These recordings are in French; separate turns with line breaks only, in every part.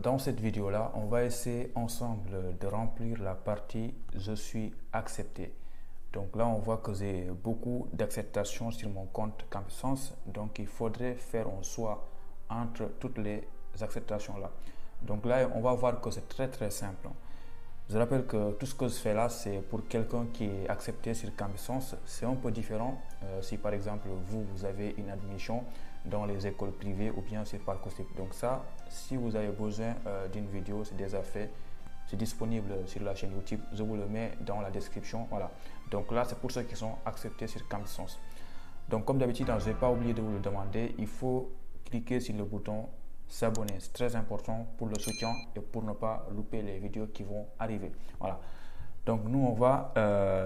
Dans cette vidéo-là, on va essayer ensemble de remplir la partie «Je suis accepté». Donc là, on voit que j'ai beaucoup d'acceptations sur mon compte Campus. Donc il faudrait faire un choix entre toutes les acceptations-là. Donc là, on va voir que c'est très simple. Je rappelle que tout ce que je fais là, c'est pour quelqu'un qui est accepté sur Campus. C'est un peu différent si par exemple vous avez une admission dans les écoles privées ou bien sur Parcoursup. Donc ça, si vous avez besoin d'une vidéo, c'est déjà fait. C'est disponible sur la chaîne YouTube. Je vous le mets dans la description. Voilà. Donc là, c'est pour ceux qui sont acceptés sur Campus. Donc comme d'habitude, je n'ai pas oublié de vous le demander. Il faut cliquer sur le bouton s'abonner. C'est très important pour le soutien et pour ne pas louper les vidéos qui vont arriver. Voilà. Donc nous, on va,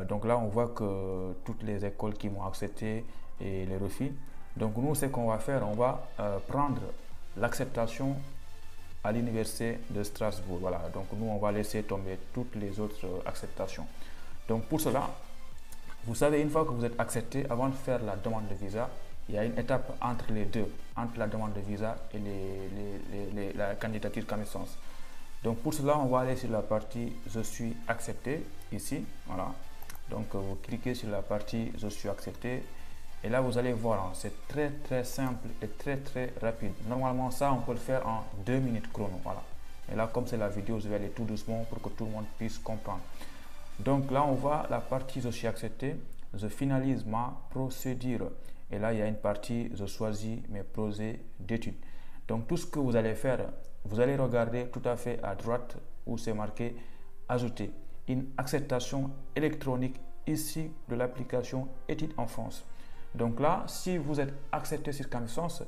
donc là, on voit que toutes les écoles qui m'ont accepté et les refus. Donc nous, ce qu'on va faire, on va prendre l'acceptation à l'université de Strasbourg. Voilà. Donc nous, on va laisser tomber toutes les autres acceptations. Donc pour cela, vous savez, une fois que vous êtes accepté, avant de faire la demande de visa, il y a une étape entre les deux, entre la demande de visa et la candidature Campus. Donc pour cela, on va aller sur la partie «Je suis accepté» ici. Voilà. Donc vous cliquez sur la partie «Je suis accepté» et là vous allez voir, c'est très simple et très rapide. Normalement, ça on peut le faire en 2 minutes chrono. Voilà. Et là, comme c'est la vidéo, je vais aller tout doucement pour que tout le monde puisse comprendre. Donc là, on voit la partie «Je suis accepté», je finalise ma procédure. Et là, il y a une partie «Je choisis mes projets d'études». Donc tout ce que vous allez faire, vous allez regarder tout à fait à droite où c'est marqué «Ajouter une acceptation électronique ici de l'application Études en France». Donc là, si vous êtes accepté sur Campus,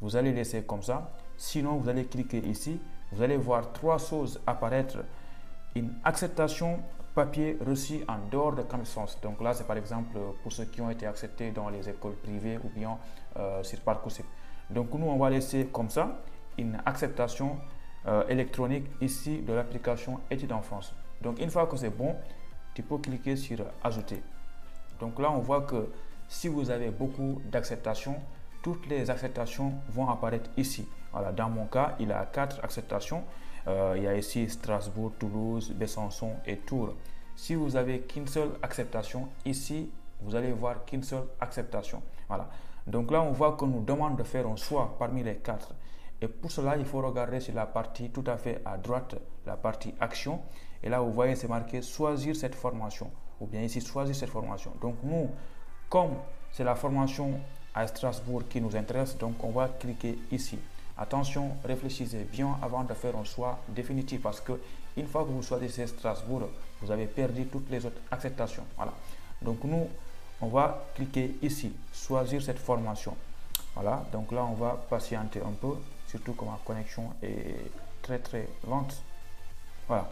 vous allez laisser comme ça. Sinon, vous allez cliquer ici. Vous allez voir 3 choses apparaître. Une acceptation papier reçu en dehors de Campus. Donc là, c'est par exemple pour ceux qui ont été acceptés dans les écoles privées ou bien sur Parcoursup. Donc nous, on va laisser comme ça une acceptation électronique ici de l'application Études en France. Donc une fois que c'est bon, tu peux cliquer sur Ajouter. Donc là, on voit que si vous avez beaucoup d'acceptations, toutes les acceptations vont apparaître ici. Voilà, dans mon cas, il y a 4 acceptations. Il y a ici Strasbourg, Toulouse, Besançon et Tours. Si vous n'avez qu'une seule acceptation, ici, vous allez voir qu'une seule acceptation. Voilà. Donc là, on voit qu'on nous demande de faire un choix parmi les 4. Et pour cela, il faut regarder sur la partie tout à fait à droite, la partie action. Et là, vous voyez, c'est marqué choisir cette formation. Ou bien ici, choisir cette formation. Donc nous, comme c'est la formation à Strasbourg qui nous intéresse, donc on va cliquer ici. Attention, réfléchissez bien avant de faire un choix définitif parce que une fois que vous choisissez Strasbourg, vous avez perdu toutes les autres acceptations. Voilà. Donc nous, on va cliquer ici, choisir cette formation. Voilà. Donc là, on va patienter un peu, surtout que ma connexion est très lente. Voilà.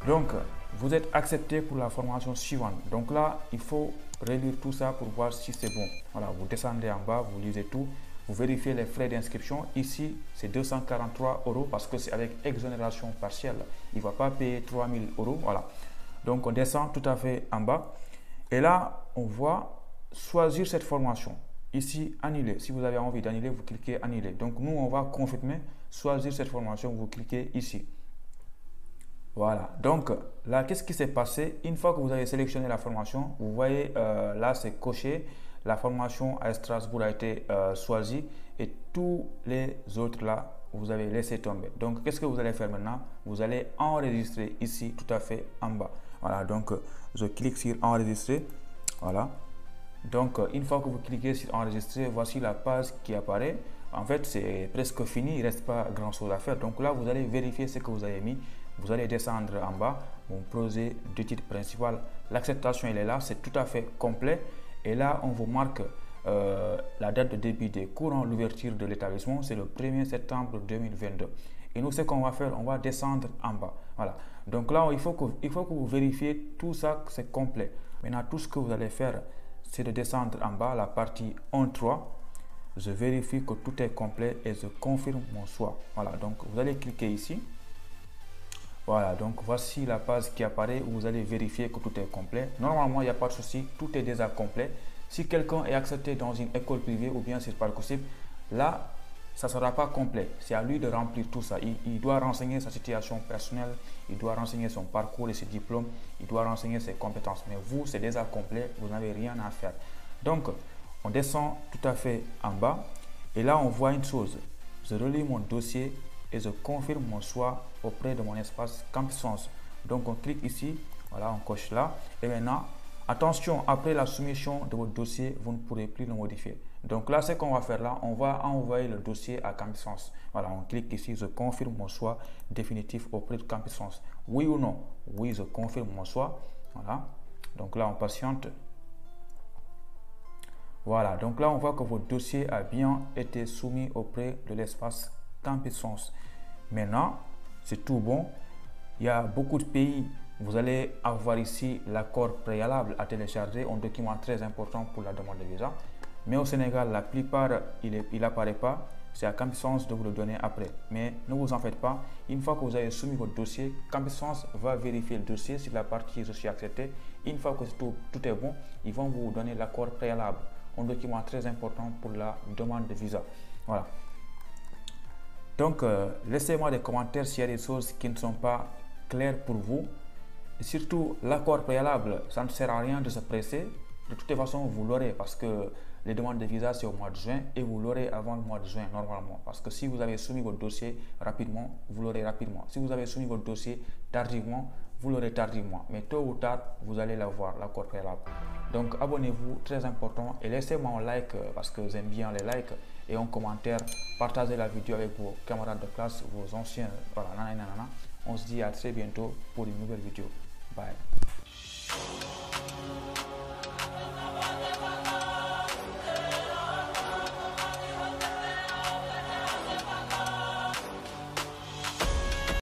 Donc, vous êtes accepté pour la formation suivante. Donc là, il faut relire tout ça pour voir si c'est bon. Voilà. Vous descendez en bas, vous lisez tout. Vous vérifiez les frais d'inscription. Ici, c'est 243 € parce que c'est avec exonération partielle. Il ne va pas payer 3000 €. Voilà. Donc, on descend tout à fait en bas. Et là, on voit choisir cette formation. Ici, annuler. Si vous avez envie d'annuler, vous cliquez annuler. Donc, nous, on va confirmer, choisir cette formation. Vous cliquez ici. Voilà. Donc, là, qu'est-ce qui s'est passé? Une fois que vous avez sélectionné la formation, vous voyez, là, c'est coché. La formation à Strasbourg a été choisie et tous les autres là, vous avez laissé tomber. Donc, qu'est-ce que vous allez faire maintenant? Vous allez enregistrer ici, tout à fait en bas. Voilà, donc je clique sur enregistrer. Voilà. Donc, une fois que vous cliquez sur enregistrer, voici la page qui apparaît. En fait, c'est presque fini, il ne reste pas grand-chose à faire. Donc là, vous allez vérifier ce que vous avez mis. Vous allez descendre en bas, mon projet de titre principal. L'acceptation, elle est là, c'est tout à fait complet. Et là, on vous marque la date de début des cours, l'ouverture de l'établissement, c'est le 1er septembre 2022. Et nous, ce qu'on va faire, on va descendre en bas. Voilà. Donc là, il faut que vous vérifiez tout ça, c'est complet. Maintenant, tout ce que vous allez faire, c'est de descendre en bas, la partie 1.3. Je vérifie que tout est complet et je confirme mon choix. Voilà. Donc, vous allez cliquer ici. Voilà, donc voici la page qui apparaît où vous allez vérifier que tout est complet. Normalement, il n'y a pas de souci, tout est déjà complet. Si quelqu'un est accepté dans une école privée ou bien sur Parcoursup, là, ça ne sera pas complet. C'est à lui de remplir tout ça. Il doit renseigner sa situation personnelle, il doit renseigner son parcours et ses diplômes, il doit renseigner ses compétences. Mais vous, c'est déjà complet, vous n'avez rien à faire. Donc, on descend tout à fait en bas et là, on voit une chose. Je relis mon dossier et je confirme mon choix auprès de mon espace Campus Sens. Donc, on clique ici, voilà, on coche là. Et maintenant, attention, après la soumission de votre dossier, vous ne pourrez plus le modifier. Donc là, ce qu'on va faire là, on va envoyer le dossier à Campus Sens. Voilà, on clique ici, je confirme mon choix définitif auprès de Campus Sens. Oui ou non? Oui, je confirme mon choix. Voilà, donc là, on patiente. Voilà, donc là, on voit que votre dossier a bien été soumis auprès de l'espace Campus Sens. Maintenant, c'est tout bon. Il y a beaucoup de pays. Vous allez avoir ici l'accord préalable à télécharger, un document très important pour la demande de visa. Mais au Sénégal, la plupart, il n'apparaît pas. C'est à Campus Sens de vous le donner après. Mais ne vous en faites pas. Une fois que vous avez soumis votre dossier, Campus Sens va vérifier le dossier sur la partie « Je suis accepté ». Une fois que tout est bon, ils vont vous donner l'accord préalable. Un document très important pour la demande de visa. Voilà. Donc, laissez-moi des commentaires s'il y a des choses qui ne sont pas claires pour vous. Et surtout, l'accord préalable, ça ne sert à rien de se presser. De toute façon, vous l'aurez parce que les demandes de visa, c'est au mois de juin et vous l'aurez avant le mois de juin normalement. Parce que si vous avez soumis votre dossier rapidement, vous l'aurez rapidement. Si vous avez soumis votre dossier tardivement, vous l'aurez tardivement. Mais tôt ou tard, vous allez l'avoir, l'accord préalable. Donc, abonnez-vous, très important. Et laissez-moi un like parce que j'aime bien les likes. Et un commentaire. Partagez la vidéo avec vos camarades de classe, vos anciens. Voilà, nanana. On se dit à très bientôt pour une nouvelle vidéo. Bye.